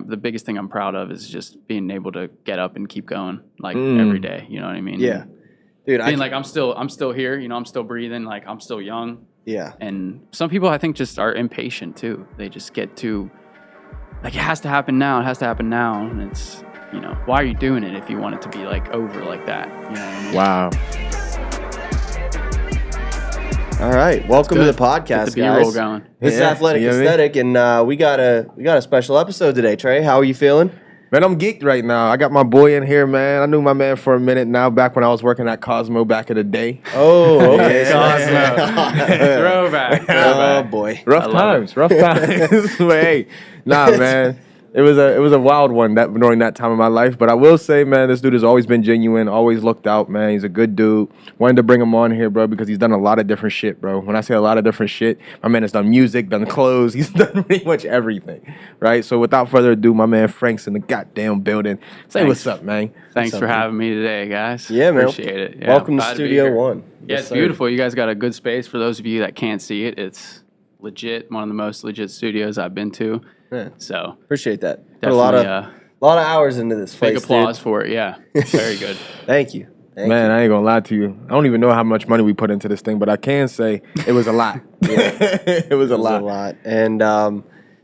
the biggest thing I'm proud of is just being able to get up and keep going like every day. You know what I mean? Yeah, dude. Being like I'm still here. You know, I'm still breathing. Like I'm still young. Yeah. And some people I think just are impatient too. They just get too like it has to happen now. It has to happen now. And it's why are you doing it if you want it to be like over like that? You know what I mean? Wow. All right, welcome to the podcast, Get the B-roll guys. going. This is Athletic Aesthetic, and we got a special episode today. Trey, how are you feeling? Man, I'm geeked right now. I got my boy in here, man. I knew my man for a minute now, back when I was working at Cosmo back in the day. Oh, okay. Throwback. Oh boy. Rough times. But hey, nah, man. It was a wild one during that time of my life. But I will say, man, this dude has always been genuine, always looked out, man. He's a good dude. Wanted to bring him on here, bro, because he's done a lot of different shit, bro. When I say a lot of different shit, my man has done music, done clothes. He's done pretty much everything, right? So without further ado, my man Frank's in the goddamn building. Say what's up, man. Thanks for having me today, guys. Yeah, man. Appreciate it. Yeah, welcome to Studio One. Yeah, it's beautiful. You guys got a good space. For those of you that can't see it, it's legit. One of the most legit studios I've been to. Yeah. So appreciate that. Put a lot of hours into this place. Big applause for it. Yeah, very good. Thank you. Man, I ain't gonna lie to you. I don't even know how much money we put into this thing, but I can say it was a lot. It was a lot. And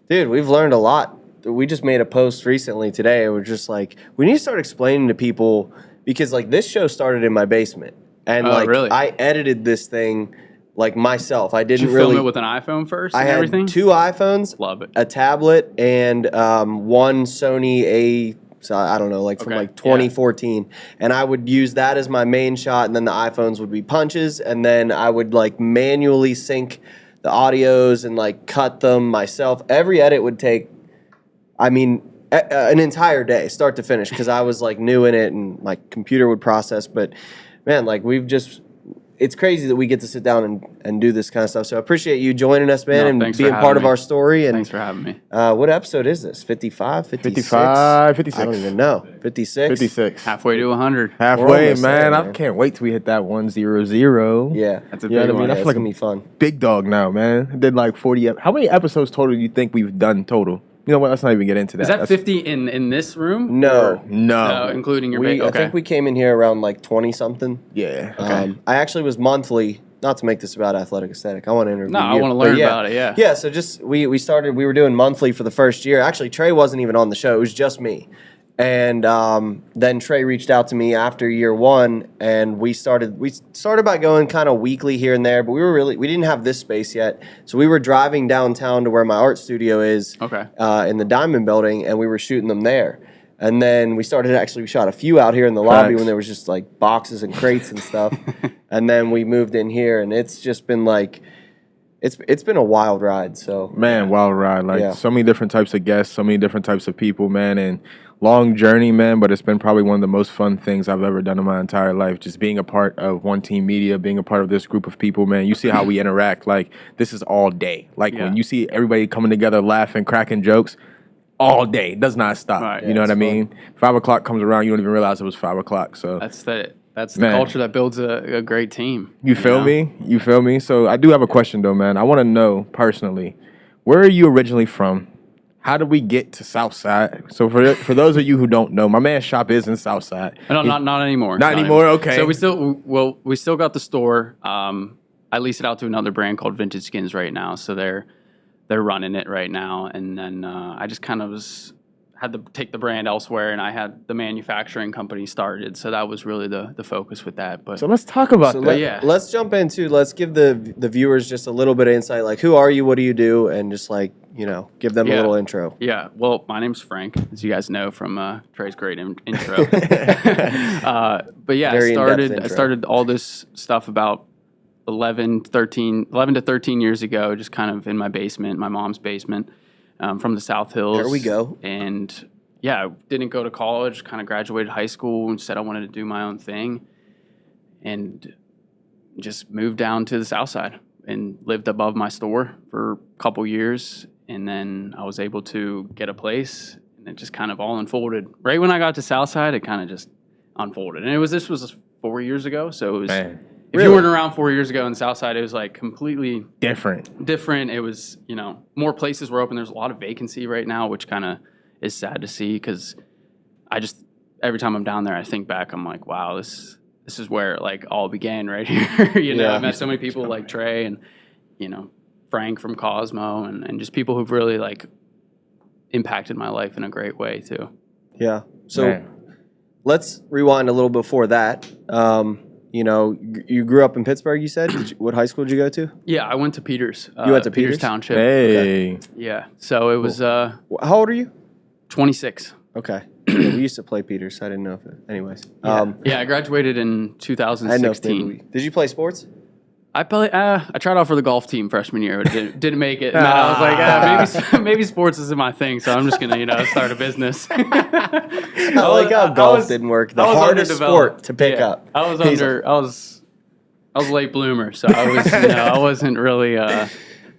dude, we've learned a lot. We just made a post recently today. We're just like, we need to start explaining to people, because like this show started in my basement, and really? I edited this thing like myself. I didn't Did you really film it with an iPhone first. I and had everything? 2 iPhones, Love it. a tablet, and one Sony I don't know, like from like 2014. And I would use that as my main shot, and then the iPhones would be punches, and then I would like manually sync the audios and like cut them myself. Every edit would take, an entire day, start to finish, because I was like new in it and my computer would process. But man, like it's crazy that we get to sit down and do this kind of stuff. So I appreciate you joining us, man, and being part of our story. And thanks for having me. What episode is this? 55, 56? 56. I don't even know. 56? 56. Halfway to 100. Halfway, almost man. there, I can't wait till we hit that 100. Yeah. That's a You know big what I mean? one. I It's feel like going to be fun. big dog now, man. I did like 40. How many episodes total do you think we've done total? You know what? Let's not even get into that. Is that 50 in this room? No. No. Including your I okay. think we came in here around like 20-something. Yeah. I actually was monthly, not to make this about Athletic Aesthetic. I want to interview you. I want to learn about it, yeah. Yeah, so just, we were doing monthly for the first year. Actually, Trey wasn't even on the show. It was just me. And then Trey reached out to me after year 1, and we started by going kind of weekly here and there, but we didn't have this space yet. So we were driving downtown to where my art studio is, in the Diamond Building, and we were shooting them there. And then we shot a few out here in the lobby when there was just like boxes and crates and stuff. And then we moved in here, and it's just been like, it's been a wild ride. So Man, wild ride. Like so many different types of guests, so many different types of people, man, and long journey, man, but it's been probably one of the most fun things I've ever done in my entire life. Just being a part of One Team Media, being a part of this group of people, man. You see how we interact. Like, this is all day. Like, when you see everybody coming together, laughing, cracking jokes, all day. It does not stop. Right. You know what I mean? 5 o'clock comes around, you don't even realize it was 5 o'clock. So That's the culture that builds a great team. You feel me? You feel me? So I do have a question, though, man. I want to know, personally, where are you originally from? How did we get to Southside? So for those of you who don't know, my man's shop is in Southside. No, not anymore. Not anymore? Okay. So we still got the store. I lease it out to another brand called Vintage Skins right now. So they're running it right now. And then I just kind of had to take the brand elsewhere, and I had the manufacturing company started. So that was really the focus with that. But so let's talk about that. Let's jump into, let's give the viewers just a little bit of insight. Like, who are you? What do you do? And just like, give them a little intro. Yeah. Well, my name's Frank, as you guys know from Tre's great intro. But yeah, I started all this stuff about 11 to 13 years ago, just kind of in my basement, my mom's basement, from the South Hills. There we go. And yeah, I didn't go to college, kind of graduated high school and said I wanted to do my own thing, and just moved down to the South Side and lived above my store for a couple years. And then I was able to get a place, and it just kind of all unfolded. Right when I got to Southside, it kind of just unfolded. And this was 4 years ago, so it was. Man. If you weren't around 4 years ago in Southside, it was like completely different. It was, more places were open. There's a lot of vacancy right now, which kind of is sad to see, because every time I'm down there, I think back, I'm like, wow, this is where it like all began right here. I met so many people like Tre and, Frank from Cosmo and just people who've really like impacted my life in a great way too. Yeah. So let's rewind a little before that. You grew up in Pittsburgh, you said? What high school did you go to? Yeah, I went to Peters. You went to Peters? Township. Hey. Okay. Yeah. So it was How old are you? 26. Okay. Yeah, we used to play Peters. So I didn't know if it. Anyways. Yeah, I graduated in I didn't know if 2016. did you play sports? I tried out for the golf team freshman year, but didn't make it. And then I was like, maybe sports isn't my thing, so I'm just gonna, start a business. I like how golf didn't work. The hardest sport to pick up. I was a late bloomer, so I was, I wasn't really, I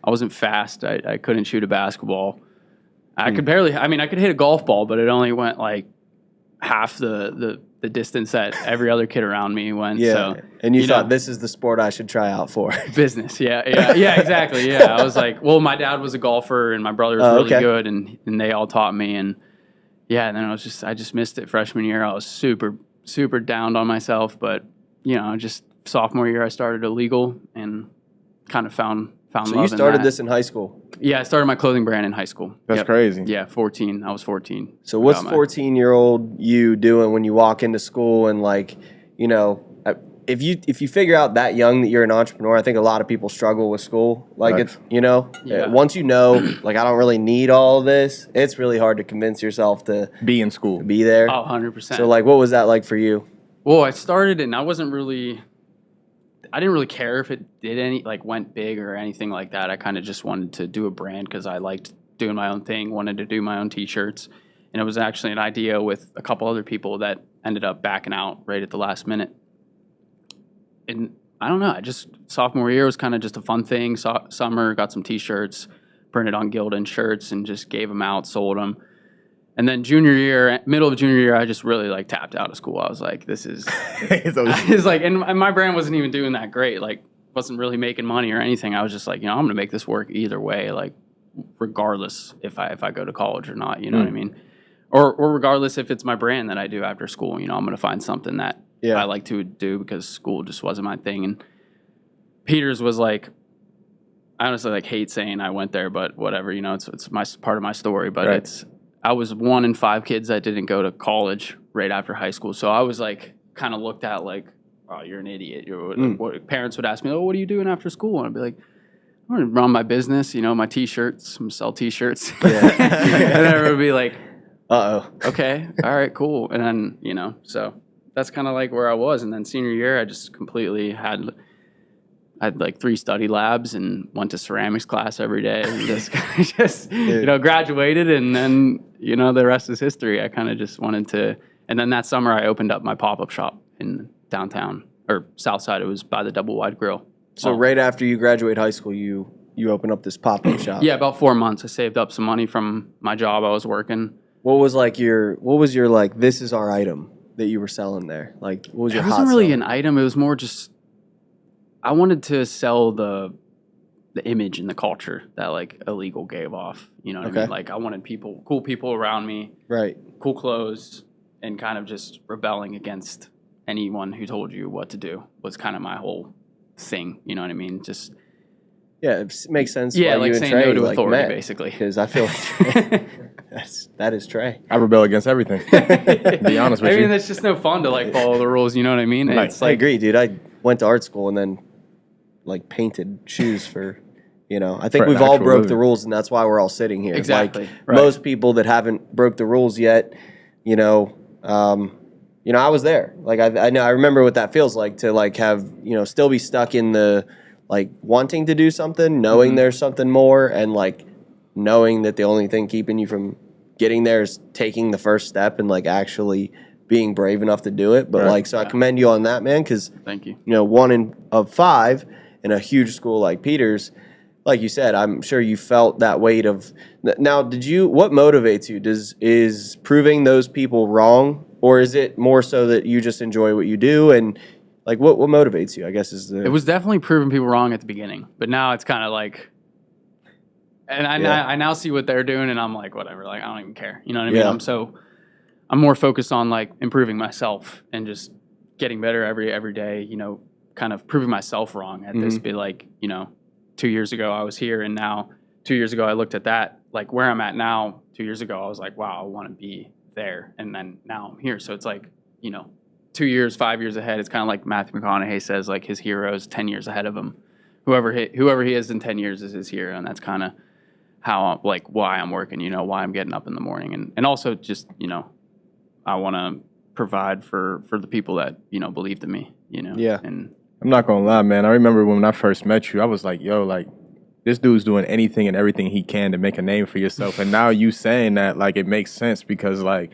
wasn't fast. I couldn't shoot a basketball. I could barely. I mean, I could hit a golf ball, but it only went like half the distance that every other kid around me went. Yeah. So, and you thought this is the sport I should try out for. Business. Yeah, exactly. Yeah. I was like, well, my dad was a golfer and my brother was really good, and they all taught me. And and then I just missed it freshman year. I was super, super down on myself. But, just sophomore year, I started illegal and kind of found love So you started this in high school? Yeah, I started my clothing brand in high school. That's crazy. Yeah, 14. I was 14. So what's 14-year-old you doing when you walk into school and if you figure out that young that you're an entrepreneur, I think a lot of people struggle with school. Like Right. Once you know, like I don't really need all of this, it's really hard to convince yourself to Be in school. be there. Oh, 100%. So like, what was that like for you? Well, I started and I didn't really care if it went big or anything like that. I kind of just wanted to do a brand because I liked doing my own thing, wanted to do my own t-shirts. And it was actually an idea with a couple other people that ended up backing out right at the last minute. And I don't know, sophomore year was kind of just a fun thing. Summer, got some t-shirts, printed on Gildan shirts and just gave them out, sold them. And then middle of junior year, I just really tapped out of school. I was like, this is, and my brand wasn't even doing that great. Like, wasn't really making money or anything. I was just like, I'm going to make this work either way, regardless if I go to college or not, you know what I mean? Or regardless if it's my brand that I do after school, I'm going to find something that I like to do because school just wasn't my thing. And Peters was I honestly hate saying I went there, but whatever, it's my part of my story, but I was one in 5 kids that didn't go to college right after high school. So I was kind of looked at oh, you're an idiot. What parents would ask me, oh, what are you doing after school? And I'd be like, I'm going to run my business, my t-shirts, I'm sell t-shirts. Yeah. And everyone would be like, uh-oh. Okay. All right, cool. And then, so that's kind of where I was. And then senior year, I just completely had 3 study labs and went to ceramics class every day and just graduated. And then, the rest is history. I kind of just wanted to, and then that summer I opened up my pop-up shop in downtown or south side. It was by the Double Wide Grill. So right after you graduate high school, you open up this pop-up shop. Yeah, about 4 months. I saved up some money from my job I was working. What was your this is our item that you were selling there? Like, what was your hot It wasn't really seller? an item. It was more just, I wanted to sell the image and the culture that illegal gave off. You know what I mean? I wanted cool people around me, Right. cool clothes, and kind of just rebelling against anyone who told you what to do was kind of my whole thing. You know what I mean? Just it makes sense. yeah, why you and saying Tre, no to authority, basically. Because I feel that is Tre. I rebel against everything. To be honest with I mean, you. it's just no fun to follow the rules. You know what I mean? Right. It's I agree, dude. I went to art school and then painted shoes for. I think For we've all actual broke the living. rules, and that's why we're all sitting here. Exactly. Right. Most people that haven't broke the rules yet, I was there. I know I remember what that feels like to have still be stuck in the wanting to do something, knowing there's something more, and knowing that the only thing keeping you from getting there is taking the first step and actually being brave enough to do it. But Right. so I commend you on that, man, because Thank you. 1 of 5 in a huge school like Peters. Like you said, I'm sure you felt that weight of. Now, what motivates you? Is proving those people wrong, or is it more so that you just enjoy what you do? And what motivates you? I guess is the. It was definitely proving people wrong at the beginning, but now it's kind of And Yeah. I now see what they're doing, and I'm like, whatever. Like, I don't even care. You know what I mean? Yeah. I'm more focused on like improving myself and just getting better every day. You know, kind of proving myself wrong at this. Be like, 2 years ago I was here, and now 2 years ago I looked at that, like where I'm at now. 2 years ago I was like, wow, I want to be there, and then now I'm here. So it's like, 2 years, 5 years ahead. It's kind of like Matthew McConaughey says, like his hero is 10 years ahead of him. Whoever he is in 10 years is his hero, and that's kind of how, like, why I'm working, why I'm getting up in the morning. And also just, I want to provide for the people that, believed in me, Yeah. And I'm not gonna lie, man. I remember when I first met you, I was like, yo, like, this dude's doing anything and everything he can to make a name for yourself. And now you saying that, like, it makes sense because, like,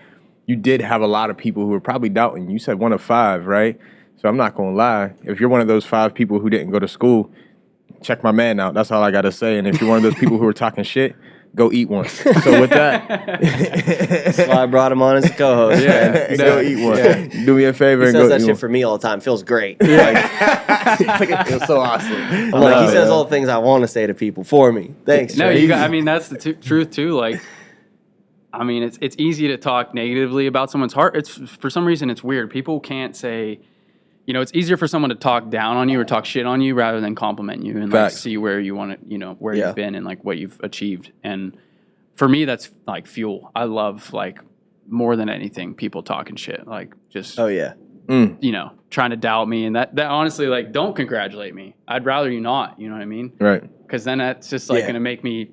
you did have a lot of people who were probably doubting. You said 1 of 5, right? So I'm not gonna lie. If you're one of those 5 people who didn't go to school, check my man out. That's all I gotta say. And if you're one of those people who are talking shit, go eat one. So with that, That's why I brought him on as a co-host. man. go eat one. Yeah. Do me a favor He and says go that eat shit one. for me all the time. Feels great. It feels so awesome. I'm like, he says all the things I want to say to people for me. Thanks. no, Trey. I mean, that's the truth too. Like, I mean, it's easy to talk negatively about someone's heart. It's, for some reason, it's weird. People can't say, it's easier for someone to talk down on you or talk shit on you rather than compliment you and like Facts. see where you want to, where Yeah. you've been and like what you've achieved. And for me, that's like fuel. I love, like, more than anything, people talking shit, like just Oh yeah. trying to doubt me, and that honestly, like, don't congratulate me. I'd rather you not. You know what I mean? Right. Because then that's just like Yeah. gonna make me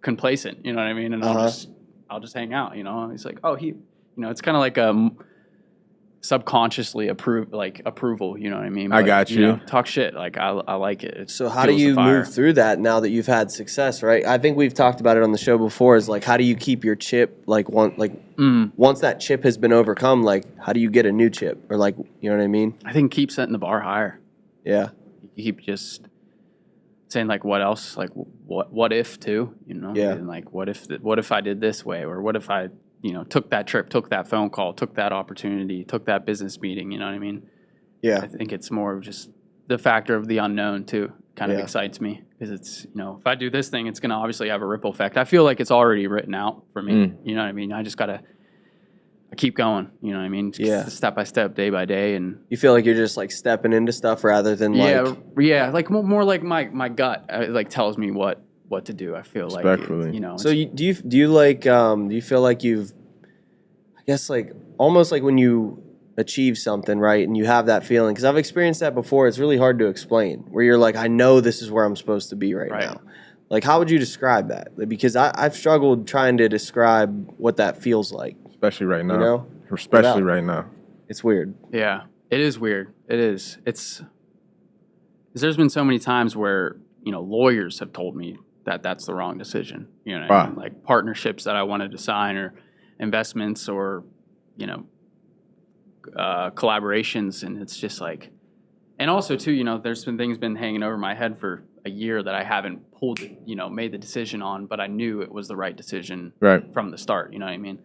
complacent. You know what I mean? And I'll just hang out. He's like, oh, it's kind of like subconsciously approval. You know what I mean? I got you. Talk shit. Like, I like it. It So how do fuels the you fire. move through that now that you've had success, right? I think we've talked about it on the show before. Is like, how do you keep your chip once that chip has been overcome? Like, how do you get a new chip, or like, you know what I mean? I think keep setting the bar higher. Yeah. You keep just saying, like, what else? Like, what if too? Yeah. And like, what if I did this way, or what if I took that trip, took that phone call, took that opportunity, took that business meeting. You know what I mean? Yeah. I think it's more of just the factor of the unknown too. Kind of Yeah. excites me because it's, if I do this thing, it's going to obviously have a ripple effect. I feel like it's already written out for me. You know what I mean? I just got to keep going. You know what I mean? Just Yeah. step by step, day by day. And You feel like you're just like stepping into stuff rather than like. yeah, like more like my gut like tells me what to do. I feel like, Respectfully. So do you like do you feel like you've, I guess, like almost like when you achieve something, right, and you have that feeling, because I've experienced that before. It's really hard to explain, where you're like, I know this is where I'm supposed to be right now. Like, how would you describe that? Because I've struggled trying to describe what that feels like. Especially right now. You know? Especially right now. It's weird. Yeah, it is weird. It is. There's been so many times where, lawyers have told me that that's the wrong decision. You know what I Wow. mean? Like partnerships that I wanted to sign, or investments, or, collaborations. And it's just like, and also too, there's been things been hanging over my head for a year that I haven't made the decision on, but I knew it was the right decision Right. from the start. You know what I mean?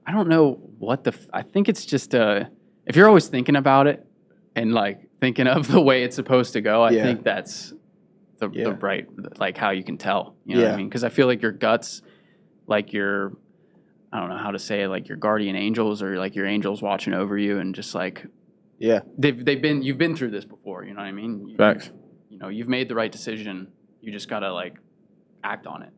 I don't know what I think it's just if you're always thinking about it and like thinking of the way it's supposed to go, I think that's the right, like, how you can tell, you know what I mean? Because I feel like your guts, like I don't know how to say it, like your guardian angels, or like your angels watching over you, and just like, Yeah. you've been through this before, you know what I mean? Facts. You've made the right decision. You just gotta like act on it.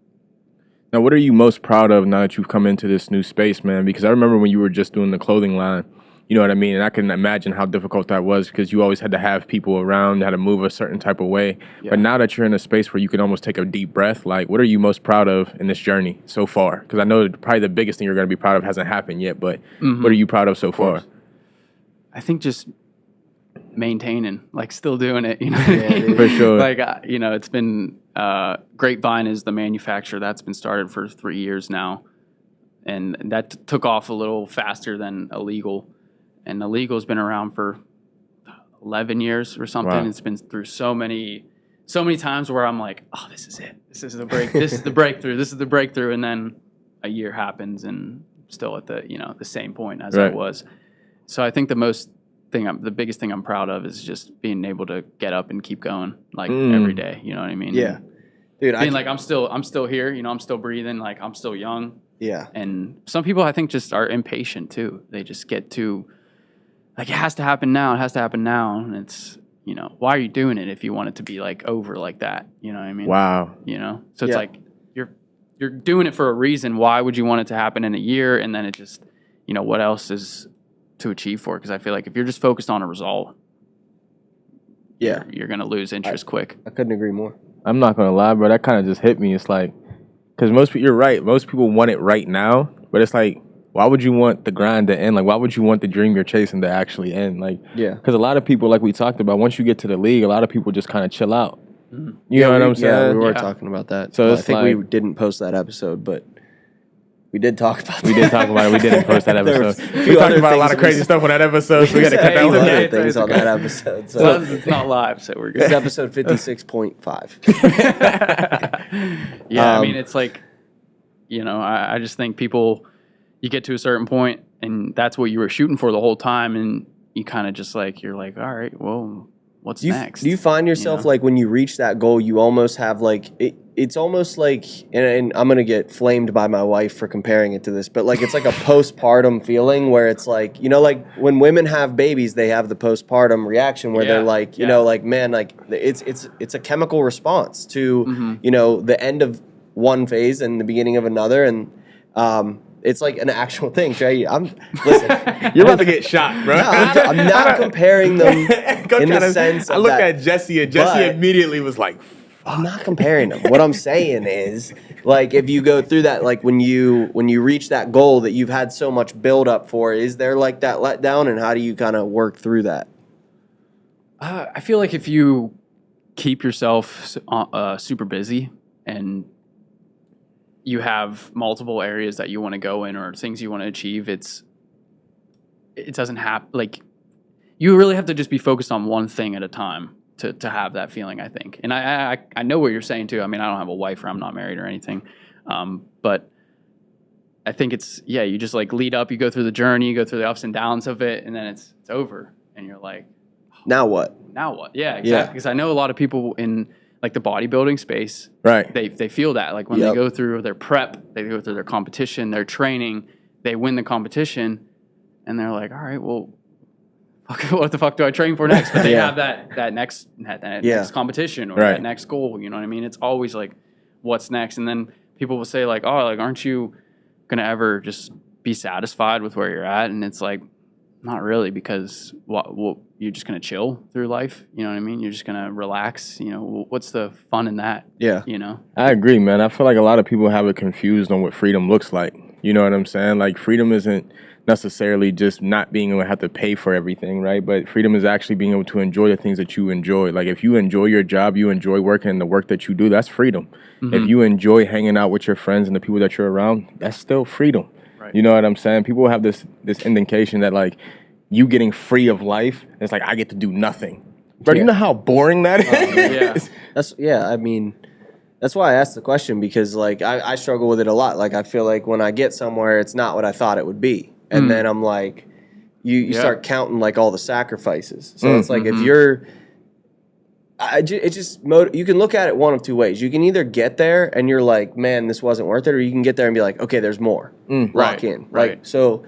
Now, what are you most proud of now that you've come into this new space, man? Because I remember when you were just doing the clothing line, you know what I mean? And I can imagine how difficult that was, because you always had to have people around, had to move a certain type of way. Yeah. But now that you're in a space where you can almost take a deep breath, like, what are you most proud of in this journey so far? Because I know probably the biggest thing you're going to be proud of hasn't happened yet, but what are you proud of so far? I think just maintaining, like, still doing it, you know what I mean? For sure. Like, it's been, Grapevine is the manufacturer that's been started for 3 years now. And that took off a little faster than Illegal. And Illegal's been around for 11 years or something. Wow. It's been through so many times where I'm like, oh, this is it. This is the break. This is the breakthrough. This is the breakthrough. And then a year happens and still at the, the same point as I was. So I think the biggest thing I'm proud of is just being able to get up and keep going, like, every day. You know what I mean? Yeah. Dude, I mean, like I'm still here, you know, I'm still breathing, like I'm still young. yeah. And some people I think just are impatient too. They just get too like it has to happen now, it has to happen now. And it's, you know, why are you doing it if you want it to be like over like that? You know what I mean? Wow. You know? So it's Yeah. like you're doing it for a reason. Why would you want it to happen in a year? And then it just, you know, what else is to achieve for? Because I feel like if you're just focused on a result, Yeah. you're gonna lose interest quick. I couldn't agree more. I'm not gonna lie, bro. That kind of just hit me. It's like, because you're right. Most people want it right now, but it's like, why would you want the grind to end? Like, why would you want the dream you're chasing to actually end? Like, Yeah. because a lot of people, like we talked about, once you get to the league, a lot of people just kind of chill out. You know what I'm saying? Yeah, we were Yeah. talking about that. So Well, I it's think like- we didn't post that episode, but we did talk about that. We did talk about it. We didn't post that There was episode. a We few talked other about a lot things of crazy we- stuff on that episode, so we got to cut said that a one few out. other It's things on okay. that episode. As So long as it's not live, so we're this is good. episode 56.5. Yeah, I mean, it's like, you know, I just think people, you get to a certain point and that's what you were shooting for the whole time. And you kind of just like, you're like, all right, well, what's next? Do you find yourself know? like when you reach that goal, you almost have like it's almost like, and I'm gonna get flamed by my wife for comparing it to this, but like it's like a postpartum feeling where it's like, you know, like when women have babies, they have the postpartum reaction where they're Yeah, like, you yeah. know, like man, like it's a chemical response to you know the end of one phase and the beginning of another, and it's like an actual thing. Trey, listen. You're about to get shot, bro. No, I'm not comparing them in the sense I of looked that. at Jesse, and Jesse but- immediately was like, I'm not comparing them. What I'm saying is, like, if you go through that, like when you reach that goal that you've had so much build up for, is there like that letdown, and how do you kind of work through that? I feel like if you keep yourself super busy and you have multiple areas that you want to go in or things you want to achieve, it doesn't happen. Like you really have to just be focused on one thing at a time to have that feeling, I think. And I know what you're saying too. I mean, I don't have a wife or I'm not married or anything. But I think it's, yeah, you just like lead up, you go through the journey, you go through the ups and downs of it, and then it's over. And you're like, Now what? now what? Yeah, exactly. Yeah. Because I know a lot of people in like the bodybuilding space, right. they feel that. Like when Yep. they go through their prep, they go through their competition, their training, they win the competition, and they're like, all right, well, what the fuck do I train for next? But they Yeah. have that next Yeah. next competition or Right. that next goal. You know what I mean? It's always like, what's next? And then people will say like, oh, like aren't you gonna ever just be satisfied with where you're at? And it's like, not really, because what you're just gonna chill through life. You know what I mean? You're just gonna relax. You know, what's the fun in that? Yeah. You know? I agree, man. I feel like a lot of people have it confused on what freedom looks like. You know what I'm saying? Like freedom isn't necessarily just not being able to have to pay for everything, right? But freedom is actually being able to enjoy the things that you enjoy. Like if you enjoy your job, you enjoy working in the work that you do, that's freedom. If you enjoy hanging out with your friends and the people that you're around, that's still freedom. Right. You know what I'm saying? People have this indication that like you getting free of life, it's like I get to do nothing. Bro, Yeah. you know how boring that is? Yeah. I mean, that's why I asked the question, because like I struggle with it a lot. Like I feel like when I get somewhere, it's not what I thought it would be, and then I'm like, you Yeah. start counting like all the sacrifices. So it's like if you're, you can look at it one of two ways. You can either get there and you're like, man, this wasn't worth it, or you can get there and be like, okay, there's more. Lock Right, in. right. Like so.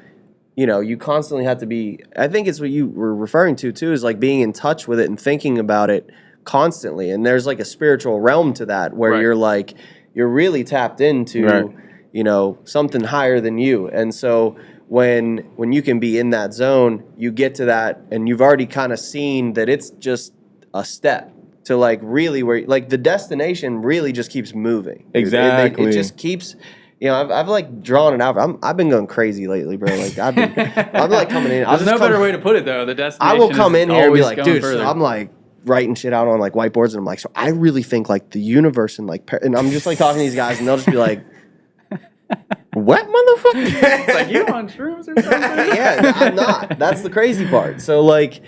You know, you constantly have to be, I think it's what you were referring to too, is like being in touch with it and thinking about it constantly. And there's like a spiritual realm to that where Right. you're like, you're really tapped into, Right. you know, something higher than you. And so when you can be in that zone, you get to that and you've already kind of seen that it's just a step to like really where, like the destination really just keeps moving. Exactly. It just keeps. You know, I've like drawn it out. I've been going crazy lately, bro. Like I'm like coming in. There's no better way to put it though. The destination. I will come is in here and be always like, going dude, further. so I'm like writing shit out on like whiteboards, and I'm like, so I really think like the universe and like, and I'm just like talking to these guys, and they'll just be like, what, motherfucker? It's like you on shrooms or something. Yeah, I'm not. That's the crazy part. So like,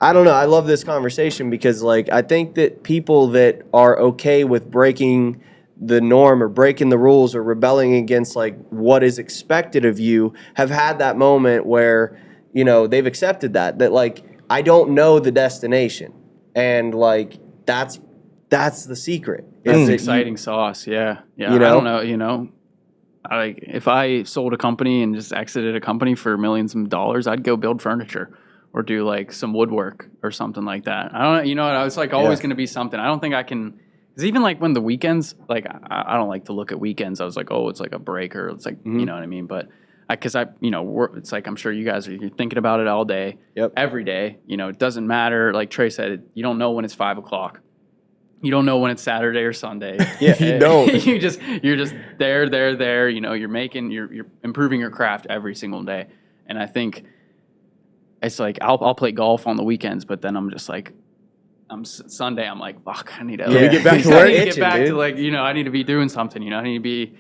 I don't know. I love this conversation because like I think that people that are okay with breaking the norm or breaking the rules or rebelling against like what is expected of you have had that moment where, you know, they've accepted that like I don't know the destination, and like that's the secret. That's Is it exciting sauce. Yeah. Yeah. You I know? don't know. Like if I sold a company and just exited a company for millions of dollars, I'd go build furniture or do like some woodwork or something like that. I don't know. It's like always Yeah. going to be something. I don't think I can. Because even like when the weekends, like I don't like to look at weekends. I was like, oh, it's like a break or it's like, you know what I mean? But because it's like I'm sure you guys you're thinking about it all day, Yep. every day. It doesn't matter. Like Trey said, you don't know when it's 5 o'clock. You don't know when it's Saturday or Sunday. Yeah. You don't. you're just there. You're improving your craft every single day. And I think it's like I'll play golf on the weekends, but then I'm just like Sunday. I'm like, fuck, I need to. Yeah. get back to I work? need to Itching, get back dude. to like I need to be doing something. I need to be.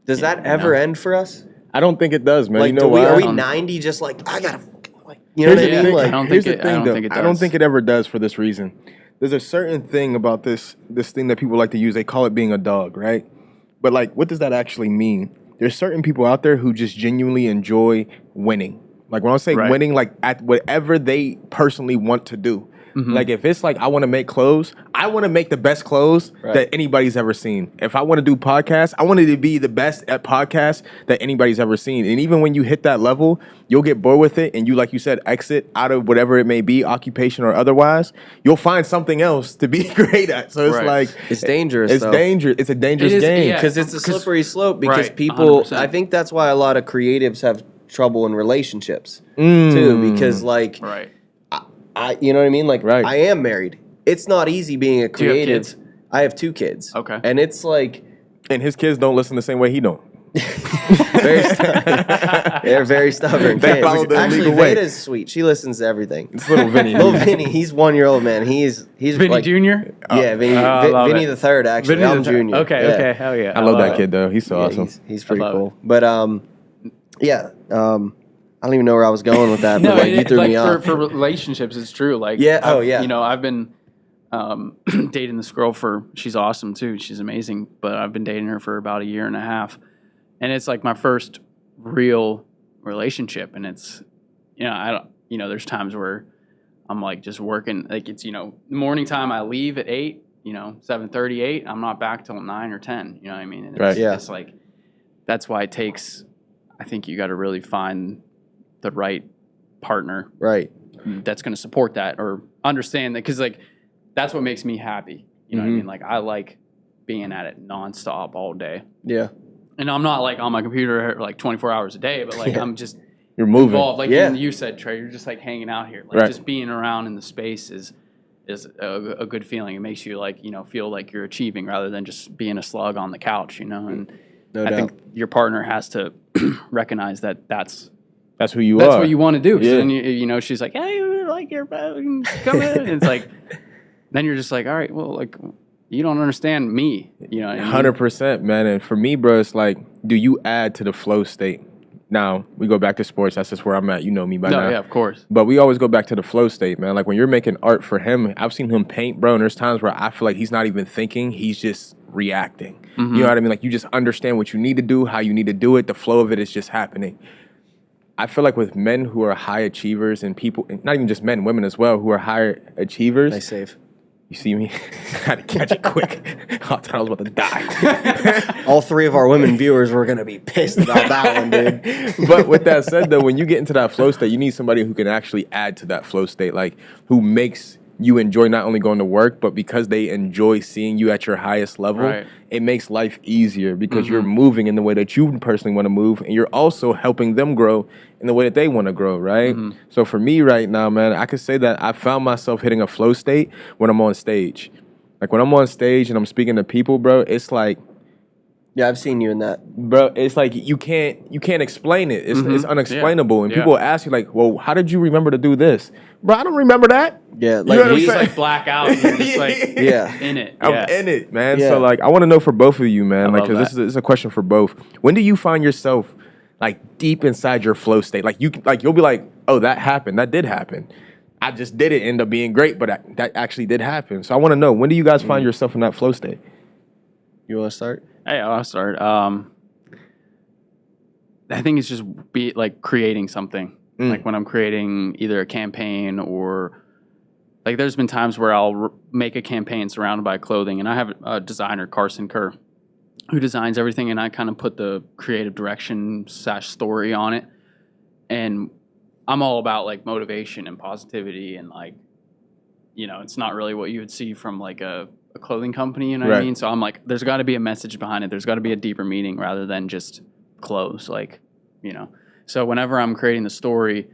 Does that ever end for us? I don't think it does, man. Like, you know are why? we 90 just like, I gotta, like, you know what I Yeah, mean? I Like, don't Here's think the it- I thing, don't though. think it I don't does. think it ever does for this reason. There's a certain thing about this thing that people like to use. They call it being a dog, right? But like, what does that actually mean? There's certain people out there who just genuinely enjoy winning. Like when I say Right. winning, like at whatever they personally want to do. Like if it's like I want to make clothes, I want to make the best clothes Right. that anybody's ever seen. If I want to do podcasts, I want it to be the best at podcasts that anybody's ever seen. And even when you hit that level, you'll get bored with it and you, like you said, exit out of whatever it may be, occupation or otherwise, you'll find something else to be great at. So it's Right. like it's dangerous, it's though. dangerous. It's a dangerous It is, game. yeah. Because it's a slippery slope. Because Right, people, 100%. I think that's why a lot of creatives have trouble in relationships too. Because like, Right. you know what I mean? Like, Right. I am married. It's not easy being a you have creative. kids? I have 2 kids. Okay. And it's like And his kids don't listen the same way he don't. very they're very stubborn. They kids. follow the Actually, legal way. Veda's sweet. She listens to everything. It's little Vinny. Little Vinny, he's 1-year-old man. He's Vinny like, Jr. Yeah, Vinny, I love Vinny it. the third. Actually, Vinny I'm the third. junior. Okay. Yeah. Okay. Hell yeah. I love that it. kid though. He's so Yeah, awesome. he's pretty love cool. But yeah. I don't even know where I was going with that. But like, you threw like me off. for relationships, it's true. Like, Yeah, oh, yeah. I've been dating this girl she's awesome too. She's amazing, but I've been dating her for about a year and a half, and it's like my first real relationship. And it's, I don't, there's times where I'm like just working, like it's, the morning time I leave at 8, 7:38. I'm not back till 9 or 10. You know what I mean? And Right. Yeah. It's like that's why it takes. I think you got to really find the right partner Right. that's going to support that or understand that, because like that's what makes me happy. You know what I mean? Like I like being at it nonstop all day, Yeah. and I'm not like on my computer like 24 hours a day, but like Yeah. I'm just You're moving. involved. Like Yeah. you said, Trey, you're just like hanging out here, like Right. just being around in the space is a good feeling. It makes you like feel like you're achieving rather than just being a slug on the couch. And No I doubt. think your partner has to recognize that that's That's who you that's are. what you want to do. 'Cause Yeah. then she's like, hey, like you're come in. And it's like, then you're just like, all right, well, like you don't understand me. You know what I mean? 100%, man. And for me, bro, it's like, do you add to the flow state? Now, we go back to sports. That's just where I'm at. You know me by No, now. yeah, of course. But we always go back to the flow state, man. Like when you're making art for him, I've seen him paint, bro, and there's times where I feel like he's not even thinking. He's just reacting. You know what I mean? Like you just understand what you need to do, how you need to do it. The flow of it is just happening. I feel like with men who are high achievers and people, not even just men, women as well, who are higher achievers. Nice save. You see me? I had to catch it quick. I thought I was about to die. All 3 of our women viewers were gonna be pissed about that one, dude. But with that said, though, when you get into that flow state, you need somebody who can actually add to that flow state, like who makes you enjoy not only going to work, but because they enjoy seeing you at your highest level, Right. it makes life easier because you're moving in the way that you personally want to move, and you're also helping them grow in the way that they want to grow, right? So for me right now, man, I could say that I found myself hitting a flow state when I'm on stage. Like when I'm on stage and I'm speaking to people, bro, it's like, Yeah, I've seen you in that. bro, it's like you can't explain it. It's unexplainable. And Yeah. people ask you like, well, how did you remember to do this? Bro, I don't remember that. Yeah, You like know what I'm You just saying? like black out and you're just like Yeah. in it. I'm Yeah. in it, man. Yeah. So like, I want to know for both of you, man. Like, love because that. this is a question for both. When do you find yourself like deep inside your flow state? Like you'll be like, oh, that happened. That did happen. I just did it. End up being great, but that actually did happen. So I want to know, when do you guys find yourself in that flow state? You want to start? Hey, I'll start. I think it's just creating something. Like when I'm creating either a campaign or like there's been times where I'll make a campaign surrounded by clothing, and I have a designer, Carson Kerr, who designs everything, and I kind of put the creative direction / story on it. And I'm all about like motivation and positivity, and like, it's not really what you would see from like a clothing company, you know what I mean? So I'm like, there's got to be a message behind it. There's got to be a deeper meaning rather than just clothes, like, So whenever I'm creating the story,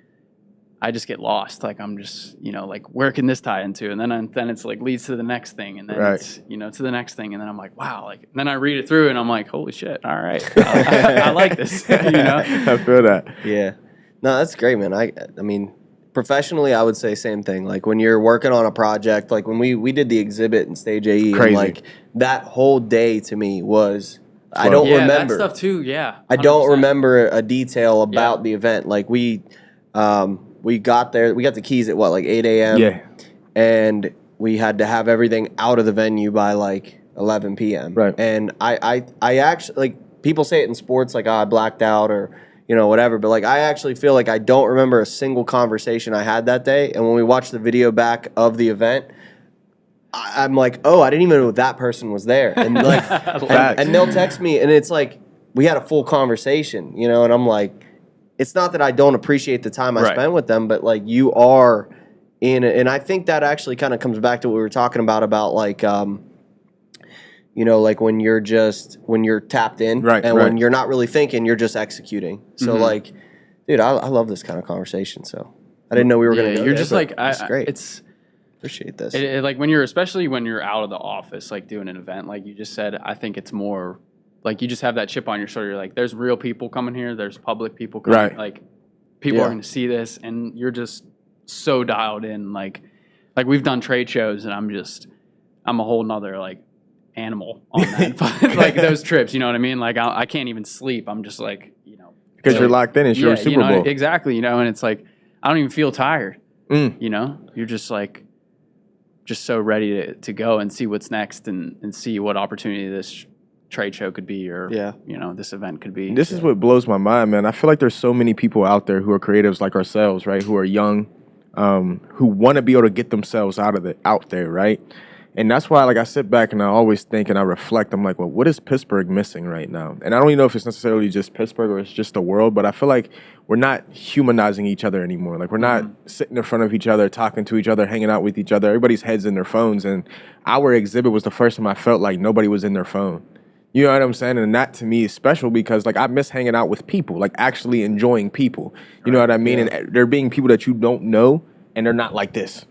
I just get lost. Like I'm just, like where can this tie into? And then it's like leads to the next thing, and then it's to the next thing, and then I'm like, wow, like. And then I read it through, and I'm like, holy shit, all right, I like this. I feel that. Yeah, no, that's great, man. I mean, professionally, I would say same thing. Like when you're working on a project, like when we did the exhibit in Stage AE, Crazy. and like that whole day to me was. I don't remember that stuff too. Yeah, 100%. I don't remember a detail about the event. Like we got there. We got the keys at like 8 a.m. Yeah. And we had to have everything out of the venue by like 11 p.m. Right. And I actually, like, people say it in sports, like, I blacked out or, whatever. But, like, I actually feel like I don't remember a single conversation I had that day. And when we watched the video back of the event, I'm like, oh, I didn't even know that person was there. And, like, and they'll text me, and it's like, we had a full conversation, and I'm like, it's not that I don't appreciate the time I spent with them, but like you are in it. And I think that actually kind of comes back to what we were talking about like, like when you're tapped in and when you're not really thinking, you're just executing. So like, dude, I love this kind of conversation. So I didn't know we were going to. You're just like, it's great. Appreciate this. Like especially when you're out of the office, like doing an event, like you just said, I think it's more like you just have that chip on your shoulder. You're like, there's real people coming here. There's public people coming. Right. Like people are going to see this, and you're just so dialed in. Like we've done trade shows, and I'm a whole nother like animal on that. Like those trips, you know what I mean? Like I can't even sleep. I'm just like, because you're locked in. It's your Super Bowl. Exactly. And it's like, I don't even feel tired. You're just like, just so ready to go and see what's next and see what opportunity this trade show could be, or this event could be. This is what blows my mind, man. I feel like there's so many people out there who are creatives like ourselves, right? Who are young, who want to be able to get themselves out there, right? And that's why, like, I sit back and I always think and I reflect. I'm like, well, what is Pittsburgh missing right now? And I don't even know if it's necessarily just Pittsburgh or it's just the world, but I feel like we're not humanizing each other anymore. Like, we're not sitting in front of each other, talking to each other, hanging out with each other. Everybody's heads in their phones. And our exhibit was the first time I felt like nobody was in their phone. You know what I'm saying? And that to me is special because, like, I miss hanging out with people, like actually enjoying people. You know what I mean? And there being people that you don't know and they're not like this.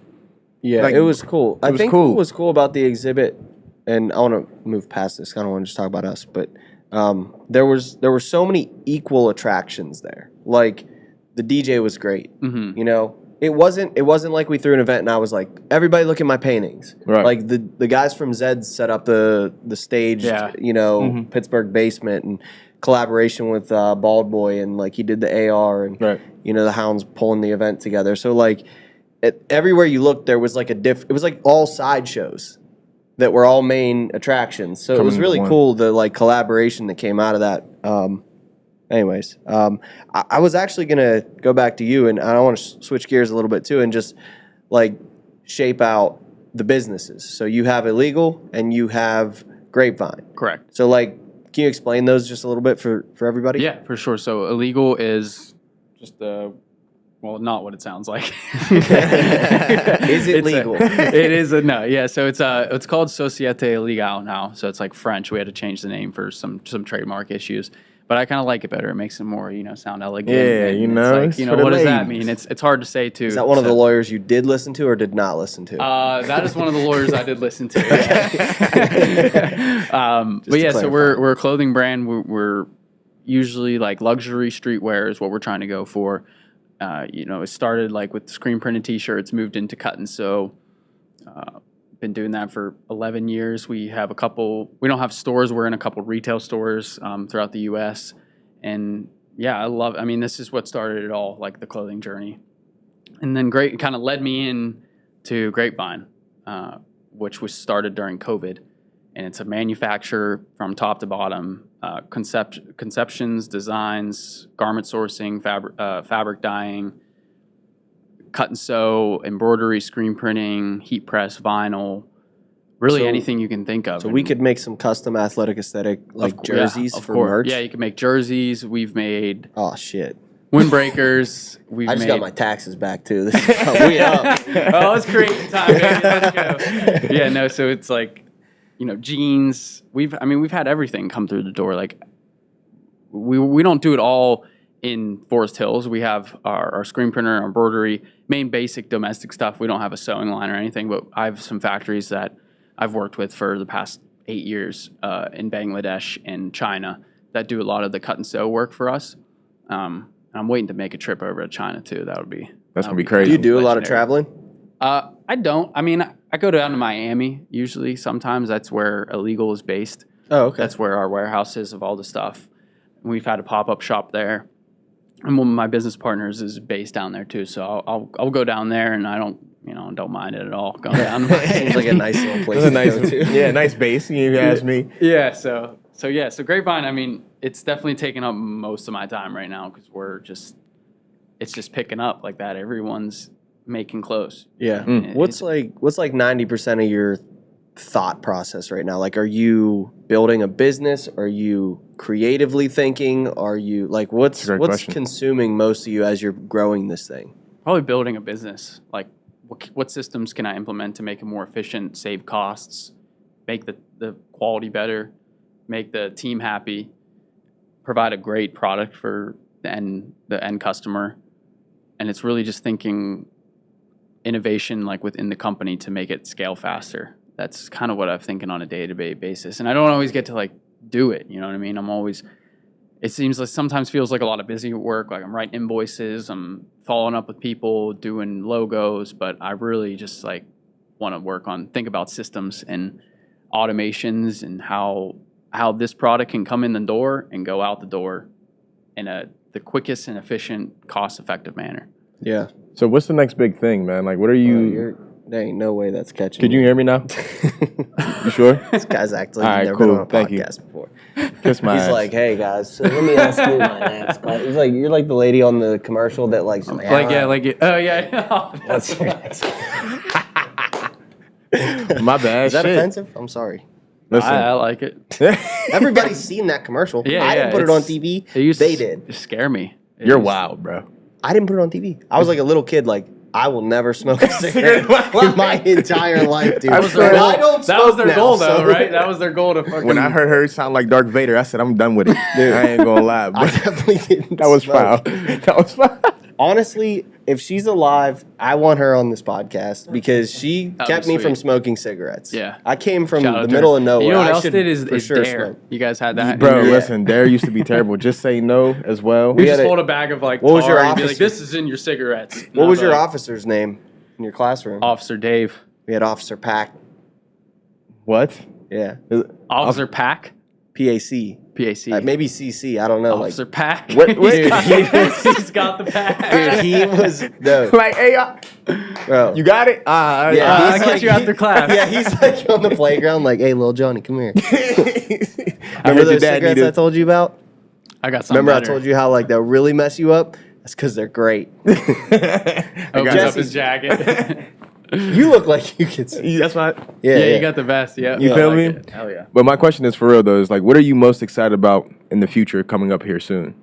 Yeah, like, it was cool. I think what was cool about the exhibit, and I want to move past this. I don't want to just talk about us, but there were so many equal attractions there. Like the DJ was great. It wasn't like we threw an event and I was like, everybody look at my paintings. Right. Like the guys from Zed set up the stage, Pittsburgh basement, and collaboration with Bald Boy, and like he did the AR, and the Hounds pulling the event together. So like everywhere you looked, there was like it was like all sideshows that were all main attractions. So it was really cool, the like collaboration that came out of that. Anyways, I was actually going to go back to you, and I want to switch gears a little bit too, and just like shape out the businesses. So you have Illegal and you have Grapevine. Correct. So like, can you explain those just a little bit for everybody? Yeah, for sure. So Illegal is just not what it sounds like. Is it legal? It is no. Yeah. So it's called Societe Illegale now. So it's like French. We had to change the name for some trademark issues. But I kind of like it better. It makes it more, sound elegant. Yeah, it's like, what does that mean? It's hard to say too. Is that one of the lawyers you did listen to or did not listen to? That is one of the lawyers I did listen to. But yeah, so we're a clothing brand. We're usually like luxury streetwear is what we're trying to go for. It started like with screen printed T-shirts, moved into cut and sew. Been doing that for 11 years. We have we don't have stores. We're in a couple retail stores throughout the U.S. And yeah, this is what started it all, like the clothing journey. And then it kind of led me in to Grapevine, which was started during COVID. And it's a manufacturer from top to bottom, conceptions, designs, garment sourcing, fabric dyeing, cut and sew, embroidery, screen printing, heat press, vinyl, really So- anything you can think of. So we could make some custom athletic aesthetic like jerseys of for course. merch. Yeah, you can make jerseys. We've made Oh shit! windbreakers. We've I just made. got my taxes back too. This is way up. Oh, let's create time, baby. Let's go. Yeah, no. So it's like, jeans. We've had everything come through the door. Like, we don't do it all in Forest Hills. We have our screen printer, our embroidery, main basic domestic stuff. We don't have a sewing line or anything, but I have some factories that I've worked with for the past 8 years in Bangladesh and China that do a lot of the cut and sew work for us. And I'm waiting to make a trip over to China too. That's gonna be crazy. Do you do a lot of legendary. traveling? I don't. I mean, I go down to Miami usually. Sometimes that's where Illegal is based. Oh, okay. That's where our warehouse is of all the stuff. We've had a pop-up shop there. And one of my business partners is based down there too. So I'll go down there, and I don't mind it at all. Going down. Seems like a nice little place That's a to go to. yeah, nice base. If you ask me. Yeah. So Grapevine. I mean, it's definitely taking up most of my time right now because it's just picking up like that. Everyone's making clothes. Yeah. Mm. What's like 90% of your thought process right now? Like, are you building a business? Are you creatively thinking? Are you like what's Great question. consuming most of you as you're growing this thing? Probably building a business. Like, what systems can I implement to make it more efficient, save costs, make the quality better, make the team happy, provide a great product for the end customer, and it's really just thinking innovation like within the company to make it scale faster. That's kind of what I'm thinking on a day-to-day basis, and I don't always get to like do it. You know what I mean? It seems like sometimes feels like a lot of busy work. Like I'm writing invoices, I'm following up with people, doing logos, but I really just like want to think about systems and automations and how this product can come in the door and go out the door in the quickest and efficient, cost-effective manner. Yeah. So what's the next big thing, man? Like, what are you? There ain't no way that's catching. Could you hear me now? You sure? This guy's acting like All right, he's never cool. been on a Thank you. podcast before. Kiss my He's ass. like, hey guys, so let me ask you my next question. He's like, you're like the lady on the commercial that like, Oh yeah. What's your next? my bad. Is that shit. offensive? I'm sorry. Listen. I like it. Everybody's seen that commercial. Yeah, I didn't yeah, put it on it's- TV. It used They to did. scare me. You're wild, bro. I didn't put it on TV. I was like a little kid, like, I will never smoke a cigarette in my entire life, dude. That was their And I goal. don't That was smoke their now, goal, though, so- right? That was their goal to fucking. When I heard her sound like Darth Vader, I said, I'm done with it. Dude, I ain't gonna lie. I But definitely didn't that was smoke. foul. That was foul. Honestly, if she's alive, I want her on this podcast because she That'd kept be me from sweet. smoking cigarettes. Yeah. I came from Shout out the to middle her. of nowhere. You know what I else should did is for sure Dare. smoke. You guys had that? Bro, in your- listen, Dare used to be terrible. Just say no as well. We had just a- hold a bag of like What was your tar and be like, officer- this is in your cigarettes. And What I'd was be your like, officer's name in your classroom? Officer Dave. We had Officer Pack. What? Yeah. Officer Pack? PAC. PAC. Maybe CC. I don't know. Officer Pack. What- what- He's got- he's got the pack. Dude, he was no, Like, hey, bro. you got it? Yeah, I'll he's catch you after class. Yeah, he's like on the playground, like, "Hey, little Johnny, come here." I Remember heard your those dad cigarettes I needed. told you about? I got some. Remember I told you how like they'll really mess you up? That's because they're great. Opens up Jesse's- his jacket. You look like you could. That's my. Yeah, yeah, you got the best. Yeah. You I feel like me? it. Hell yeah. But my question is for real though. Is like, what are you most excited about in the future coming up here soon?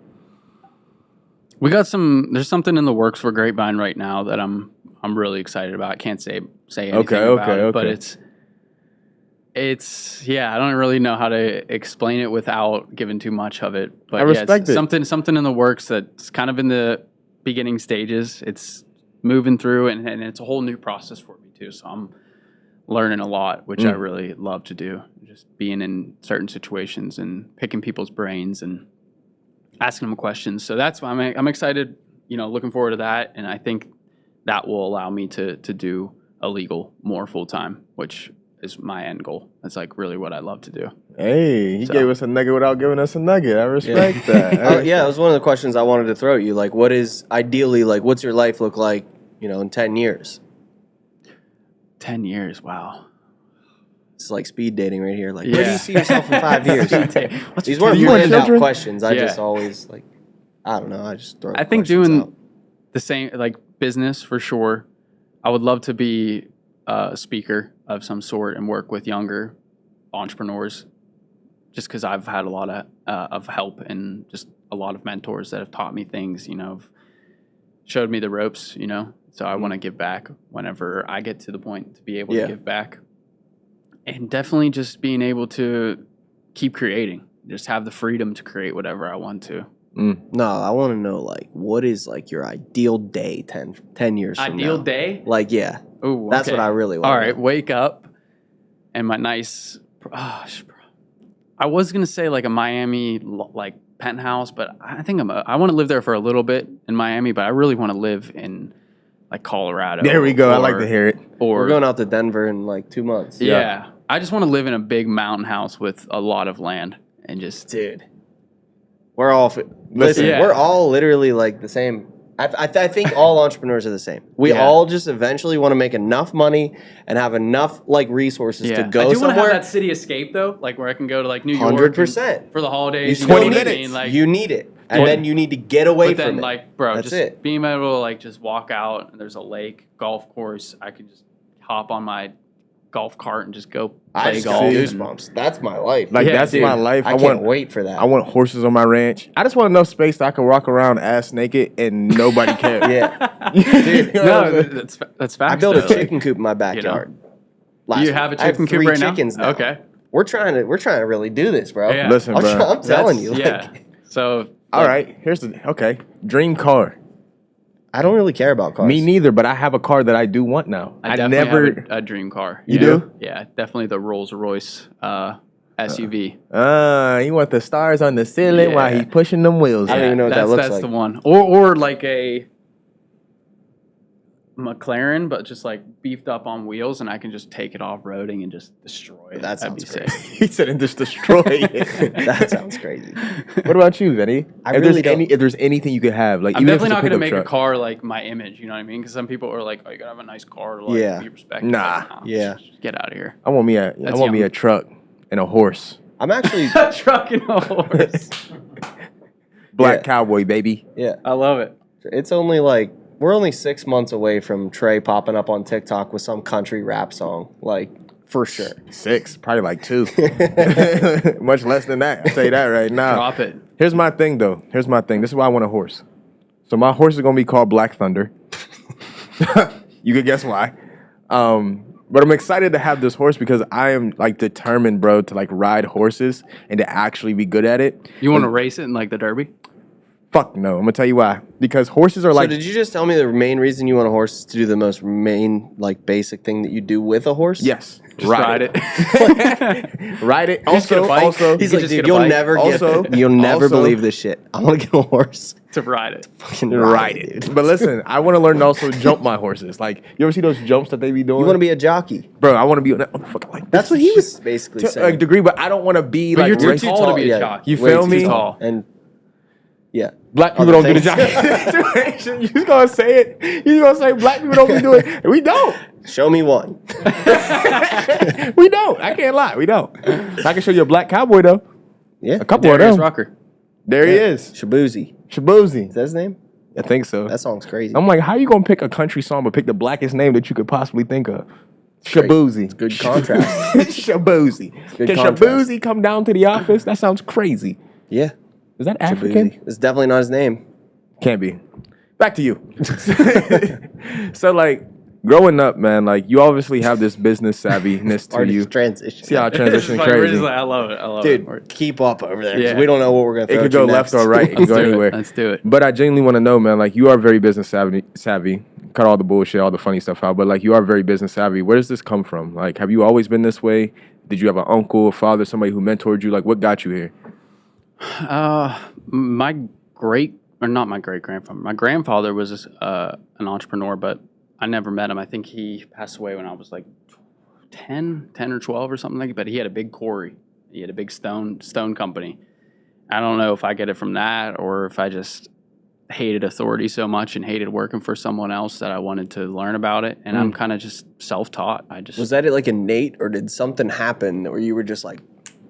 We got there's something in the works for Grapevine right now that I'm really excited about. I can't say anything about it, but it's yeah, I don't really know how to explain it without giving too much of it. But I respect yeah, it. something in the works that's kind of in the beginning stages. It's moving through and it's a whole new process for me too. So I'm learning a lot, which I really love to do. Just being in certain situations and picking people's brains and asking them questions. So that's why I'm excited, looking forward to that. And I think that will allow me to do Illegal more full time, which is my end goal. That's like really what I love to do. Hey, he So- gave us a nugget without giving us a nugget. I respect that. Yeah, it was one of the questions I wanted to throw at you. Like, what is ideally like? What's your life look like? In 10 years. 10 years, wow. It's like speed dating right here. Like, Yeah. where do you see yourself in 5 years? What's These your weren't you want planned out children? questions. I Yeah. just always like, I don't know. I just throw. I think questions doing out. the same, like business for sure. I would love to be a speaker of some sort and work with younger entrepreneurs, just because I've had a lot of help and just a lot of mentors that have taught me things, have showed me the ropes, So I want to give back whenever I get to the point to be able to give back. And definitely just being able to keep creating, just have the freedom to create whatever I want to. No, I want to know, like, what is, like, your ideal day 10 years from now? Ideal day? Like, yeah. Ooh, That's okay. what I really want. All right, wake up and my nice, I was going to say like a Miami, like penthouse, but I think I want to live there for a little bit in Miami, but I really want to live in like Colorado. There we go. I like to hear it. We're going out to Denver in like 2 months. Yeah. I just want to live in a big mountain house with a lot of land and just. Dude. We're all, we're all literally like the same. I think all entrepreneurs are the same. We all just eventually want to make enough money and have enough like resources to go somewhere. I do want to have that city escape though, like where I can go to like New York 100% for the holidays. 20 minutes. Like, you need it. And then you need to get away from it. Like, bro, that's just it. Being able to like just walk out and there's a lake, golf course. I could just hop on my golf cart and just go play golf. Goosebumps. That's my life. Like that's my life. I can't wait for that. I want horses on my ranch. I just want enough space that I can walk around ass naked and nobody cares. Dude, no, that's facts. I built a chicken coop in my backyard. You have a chicken coop right now? Chickens now. Okay. We're trying to really do this, bro. Yeah. Listen, bro. I'm telling you. So all right, here's dream car. I don't really care about cars. Me neither, but I have a car that I do want now. I definitely have a dream car. You do? Yeah, definitely the Rolls Royce SUV. You want the stars on the ceiling while he's pushing them wheels. I don't even know what that looks like. That's the one. Or like a McLaren, but just like beefed up on wheels, and I can just take it off roading and just destroy it. That sounds That'd be crazy. He said and just destroy it. That sounds crazy. What about you, Vinny? If there's anything you could have, like I'm even if definitely it's not going to make truck. a car like my image. You know what I mean? Because some people are like, "Oh, you gotta have a nice car to like be respected." Nah. Like, just get out of here. I want me a truck and a horse. I'm actually A truck and a horse. Black cowboy, baby. Yeah. I love it. It's only like we're only 6 months away from Tre popping up on TikTok with some country rap song, like for sure. 6, probably like 2. Much less than that. I'll tell you that right now. Drop it. Here's my thing, though. This is why I want a horse. So my horse is gonna be called Black Thunder. You could guess why. But I'm excited to have this horse because I am like determined, bro, to like ride horses and to actually be good at it. You want to race it in like the Derby? Fuck no. I'm gonna tell you why. Because horses are like. So did you just tell me the main reason you want a horse is to do the most main like basic thing that you do with a horse? Yes. Just ride it. Ride it. Just get a bike. He's You like, just dude, get a you'll bike. never believe this shit. I want to get a horse. To ride it. Fucking Ride it. dude. But listen, I want to learn to also jump my horses. Like, you ever see those jumps that they be doing? You want to be a jockey. Bro, I want to be on that motherfucker like That's what he was basically to saying. a degree, but I don't want to be But like you're too racing. tall to be a jockey. You way feel too me? tall. And yeah. Black people don't do the jockey situation. You just gonna say it. You gonna say black people don't be doing it. We don't. Show me one. We don't. I can't lie. We don't. I can show you a black cowboy though. Yeah. A couple Darius of them. Rucker. There he is. Shabuzi. Shabuzi. Is that his name? I think so. That song's crazy. I'm like, how you gonna pick a country song but pick the blackest name that you could possibly think of? Shabuzi. It's good contrast. Shabuzi. Good Can contrast. Shabuzi come down to the office? That sounds crazy. Yeah. Is that African? Shabuzi. It's definitely not his name. Can't be. Back to you. So, like, growing up, man, like, you obviously have this business savviness to Already you. transition. See how I This transition is like, we're crazy? just like, I love it. I love it. Dude, keep up over there. 'Cause Yeah. we don't know what we're going to It throw could at go you left next. or right. It could Let's go do it. anywhere. Let's do it. But I genuinely want to know, man, like, you are very business savvy. Cut all the bullshit, all the funny stuff out. But, like, you are very business savvy. Where does this come from? Like, have you always been this way? Did you have an uncle, a father, somebody who mentored you? Like, what got you here? My not my great grandfather. My grandfather was an entrepreneur, but I never met him. I think he passed away when I was like 10 or 12 or something like that. But he had a big quarry. He had a big stone company. I don't know if I get it from that or if I just hated authority so much and hated working for someone else that I wanted to learn about it. And I'm kind of just self-taught. Was that like innate, or did something happen where you were just like,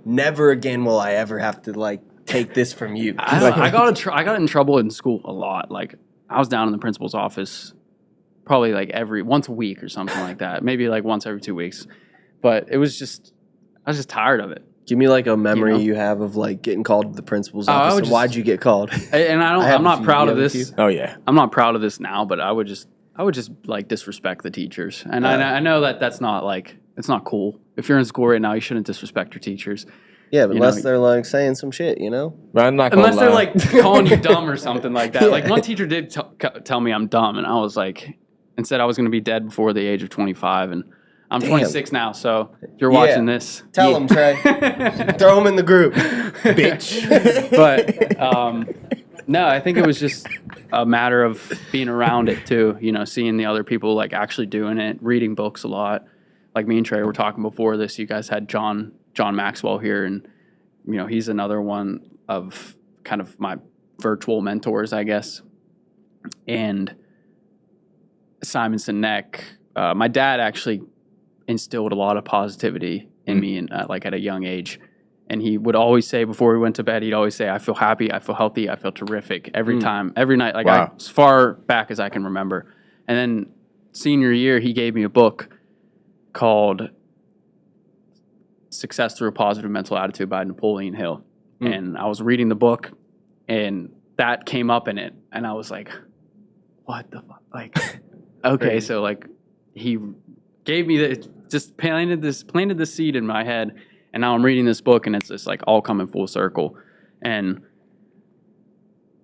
never again will I ever have to like take this from you? I got in trouble in school a lot. Like I was down in the principal's office probably like once a week or something like that. Maybe like once every 2 weeks. But I was just tired of it. Give me like a memory You you, know? have of like getting called to the principal's I office. would And just- why'd you get called? And I'm not proud of this. Oh yeah. I'm not proud of this now, but I would just like disrespect the teachers. And I know that's not like, it's not cool. If you're in school right now, you shouldn't disrespect your teachers. Yeah, but You know, unless they're like saying some shit, you know? But I'm not gonna Unless they're lie. like calling you dumb or something like that. Yeah. Like one teacher did tell me I'm dumb, and I was like, and said I was going to be dead before the age of 25, and I'm 26 now. So if you're watching this, Tell him, Trey. Throw him in the group. bitch. But no, I think it was just a matter of being around it too. You know, seeing the other people like actually doing it, reading books a lot. Like me and Trey were talking before this. You guys had John Maxwell here, and you know he's another one of kind of my virtual mentors, I guess. And Simon Sinek, my dad actually instilled a lot of positivity in me, and like at a young age. And he would always say before we went to bed, he'd always say, "I feel happy, I feel healthy, I feel terrific," every time, every night, like Wow. as far back as I can remember. And then senior year, he gave me a book called Success Through a Positive Mental Attitude by Napoleon Hill. And I was reading the book, and that came up in it, and I was like, what the fuck? Like, okay, so like he gave me just planted the seed in my head, and now I'm reading this book, and it's just like all coming full circle. And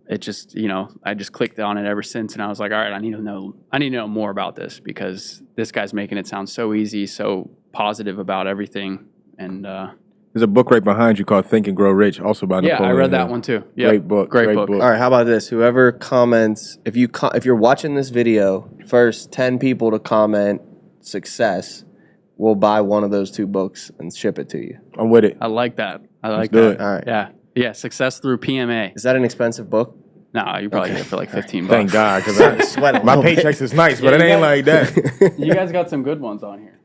it just, you know, I just clicked on it ever since, and I was like, all right, I need to know more about this, because this guy's making it sound so easy, so positive about everything. And There's a book right behind you called Think and Grow Rich, also by yeah, Napoleon I read that Hill. one too. Yep. Great book. Great book. All right, how about this? Whoever comments, if you're watching this video, first 10 people to comment success will buy one of those 2 books and ship it to you. I'm with it. I like that. I like do that. it. All right. Yeah. Yeah. Success through PMA. Is that an expensive book? No, you probably get it for like 15 Thank bucks. God, because Sweat a my little bit. paychecks is nice, but Yeah, it you ain't got- like that. You guys got some good ones on here.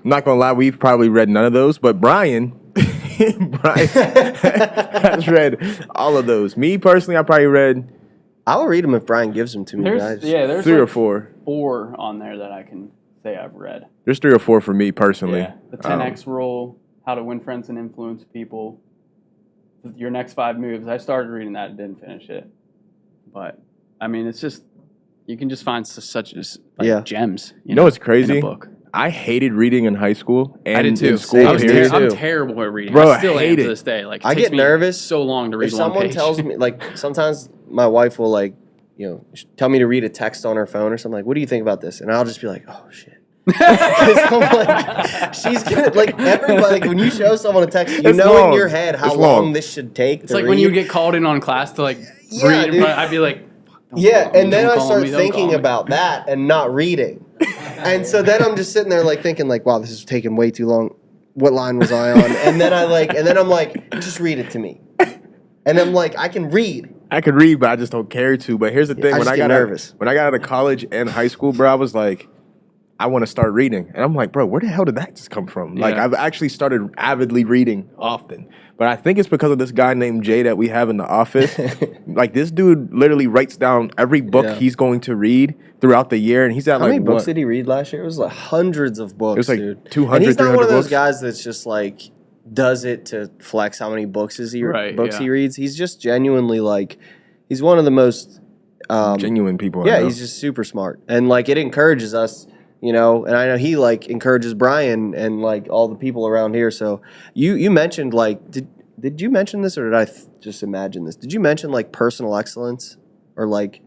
I'm not gonna lie, we've probably read none of those, but Brian has read all of those. Me personally, I probably read I'll read them if Brian gives them to me, guys. There's 3 like or 4. 4 on there that I can say I've read. There's 3 or 4 for me personally. Yeah. The 10X rule, how to win friends and influence people, your next 5 moves. I started reading that and didn't finish it. But I mean, it's just, you can just find such as like Yeah. gems. You know what's in crazy? a book. I hated reading in high school and I did too. in school. I was period. too. I'm terrible at reading. Bro, I still I am hate to it. this day. Like, it I takes get me nervous so long to read If one someone page. tells me, like, sometimes my wife will, like, you know, tell me to read a text on her phone or something, like, what do you think about this? And I'll just be like, oh, shit. 'Cause I'm like, she's gonna, like, everybody, like, when you show someone a text, you It's know long. in your head how It's long long. this should take. It's like when you get called in on class to like Yeah, read in dude. front, I'd be like, "Don't Yeah, call me, and then don't I call start me, don't thinking call me." about that and not reading. And so then I'm just sitting there like thinking like, wow, this is taking way too long. What line was I on? And then I'm like, just read it to me. And I'm like, I can read. I could read, but I just don't care to. But here's the thing: I just get nervous. When I got out of college and high school, bro, I was like, I want to start reading, and I'm like, bro, where the hell did that just come from? Like, Yeah. I've actually started avidly reading often, but I think it's because of this guy named Jay that we have in the office. Like, this dude literally writes down every book Yeah. he's going to read throughout the year, and he's at How like many books what? did he read last year? It was like hundreds of books, It was like dude. 200, And he's not one of 300 those books. guys that's just like does it to flex how many books he Right, books yeah. he reads. He's just genuinely like he's one of the most Genuine people. I yeah, know. he's just super smart. And like it encourages us, you know, and I know he like encourages Brian and like all the people around here. So you mentioned like did you mention this or did I just imagine this? Did you mention like personal excellence or like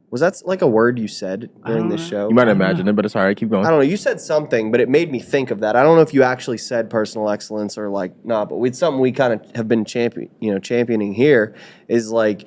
was that like a word you said during this show? You might imagine it, but it's all right. Keep going. I don't know. You said something, but it made me think of that. I don't know if you actually said personal excellence or like not, but it's something we kind of have been championing here is like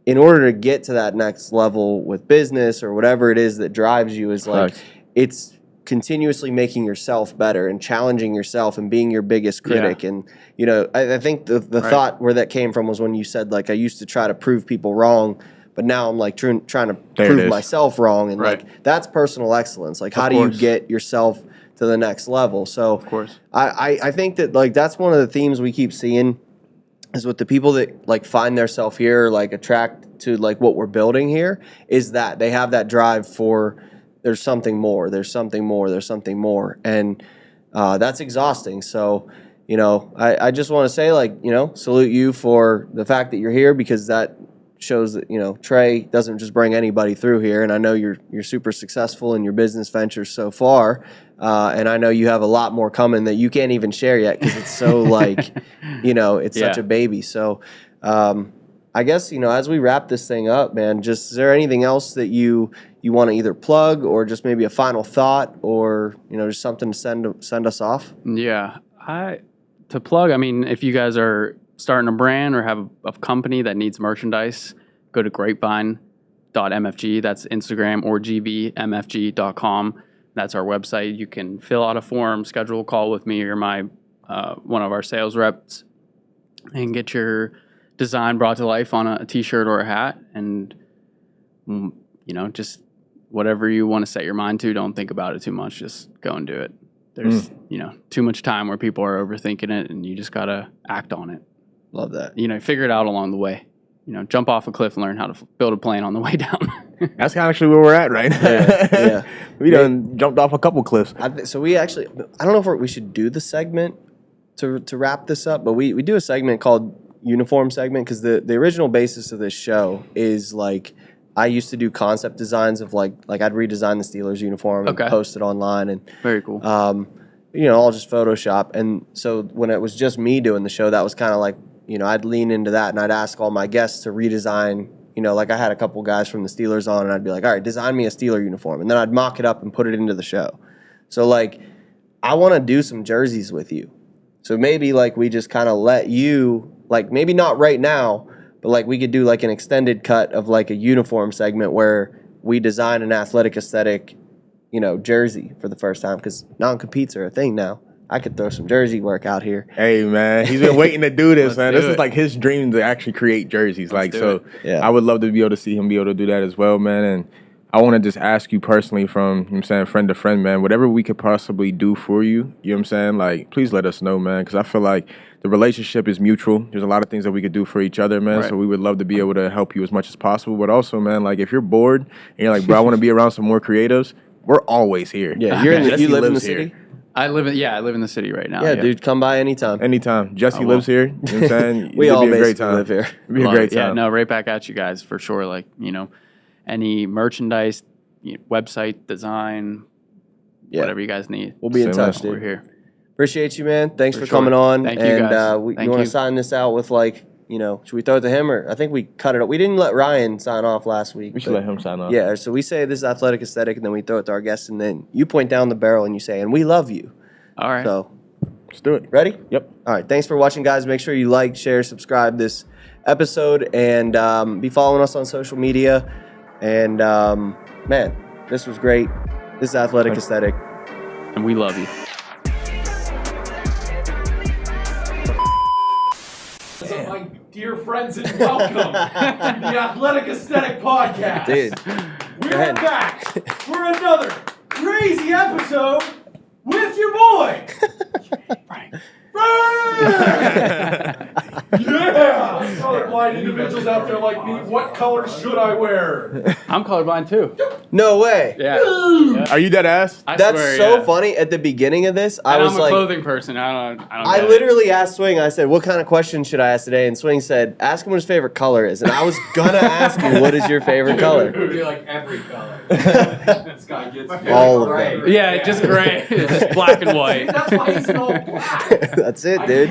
in order to get to that next level with business or whatever it is that drives you is like Facts. it's continuously making yourself better and challenging yourself and being your biggest critic. Yeah. And you know, I think the Right. thought where that came from was when you said like I used to try to prove people wrong. But now I'm like trying to There it prove is. myself wrong, and Right. like that's personal excellence. Like, how do you course. get yourself to the next level? So, Of course. I think that like that's one of the themes we keep seeing is with the people that like find themselves here, like attract to like what we're building here is that they have that drive for there's something more, there's something more, there's something more, and that's exhausting. So, you know, I just want to say, like, you know, salute you for the fact that you're here, because that shows that, you know, Tre doesn't just bring anybody through here, and I know you're super successful in your business ventures so far, and I know you have a lot more coming that you can't even share yet because it's so like, you know, it's such a baby. So, I guess, you know, as we wrap this thing up, man, just is there anything else that you want to either plug, or just maybe a final thought, or, you know, just something to send us off? Yeah, to plug, I mean, if you guys are starting a brand or have a company that needs merchandise, go to grapevine.mfg. That's Instagram, or gbmfg.com. That's our website. You can fill out a form, schedule a call with me or my one of our sales reps, and get your design brought to life on a t-shirt or a hat. And, you know, just whatever you want to set your mind to, don't think about it too much. Just go and do it. There's, you know, too much time where people are overthinking it, and you just got to act on it. Love that. You know, figure it out along the way. You know, jump off a cliff and learn how to build a plane on the way down. That's kind of actually where we're at right now. Yeah. We done jumped off a couple cliffs. So we actually, I don't know if we should do the segment to wrap this up, but we do a segment called uniform segment, because the original basis of this show is like, I used to do concept designs of like I'd redesign the Steelers uniform and post it online, and Very cool. you know, all just Photoshop. And so when it was just me doing the show, that was kind of like, you know, I'd lean into that, and I'd ask all my guests to redesign. You know, like I had a couple guys from the Steelers on, and I'd be like, all right, design me a Steeler uniform, and then I'd mock it up and put it into the show. So like, I want to do some jerseys with you. So maybe like we just kind of let you, like, maybe not right now, but like we could do like an extended cut of like a uniform segment where we design an athletic aesthetic, you know, jersey for the first time, because non-competes are a thing now. I could throw some jersey work out here. Hey, man, he's been waiting to do this, man. This is like his dream to actually create jerseys. I would love to be able to see him be able to do that as well, man. And I want to just ask you personally, from, you know what I'm saying, friend to friend, man, whatever we could possibly do for you, you know what I'm saying, like, please let us know, man, because I feel like the relationship is mutual. There's a lot of things that we could do for each other, man, so we would love to be able to help you as much as possible. But also, man, like, if you're bored and you're like, bro, I want to be around some more creatives, we're always here. Yeah, you live in the city? I live in the city right now. Yeah, dude, come by anytime. Anytime. Jesse lives here. You know what I'm saying? We all be a great basically time. live here. It'd be a great time. Yeah, no, right back at you guys for sure. Like, you know, any merchandise, website design, whatever you guys need. We'll be in touch, dude. We're here. Appreciate you, man. Thanks for coming on. Thank you, guys. You want to sign this out with, like, you know, should we throw it to him, or I think we cut it up. We didn't let Ryan sign off last week. We should let him sign off. Yeah, so we say this is athletic aesthetic, and then we throw it to our guests, and then you point down the barrel and you say, and we love you. All right. So let's do it. Ready? Yep. All right. Thanks for watching, guys. Make sure you like, share, subscribe this episode, and be following us on social media. And, man, this was great. This is Athletic Aesthetic. And we love you. So, my dear friends, and welcome to the Athletic Aesthetic Podcast. Dude. We're back for another crazy episode with your boy, Frank. Yeah! Colorblind individuals out there like me, what color should I wear? I'm colorblind too. No way. Yeah. Are you dead ass? That's so funny. At the beginning of this, I was I'm a like, clothing person. I don't I literally asked Swing, I said, what kind of question should I ask today? And Swing said, ask him what his favorite color is. And I was going to ask you, what is your favorite color? You're like every color. This guy gets all of them. Yeah, just gray. Just black and white. That's why he's in all black. That's it, dude.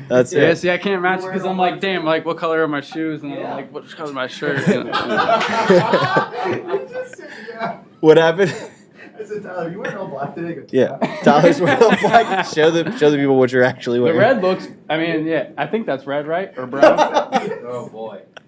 That's it. Yeah, see, I can't match it because I'm like, damn, like, what color are my shoes? And I'm like, what color is my shirt? What happened? I said, Tyler, you wearing all black today? Yeah. Tyler's wearing all black. Show the people what you're actually The wearing. red looks, I mean, yeah, I think that's red, right? Or brown? Oh, boy.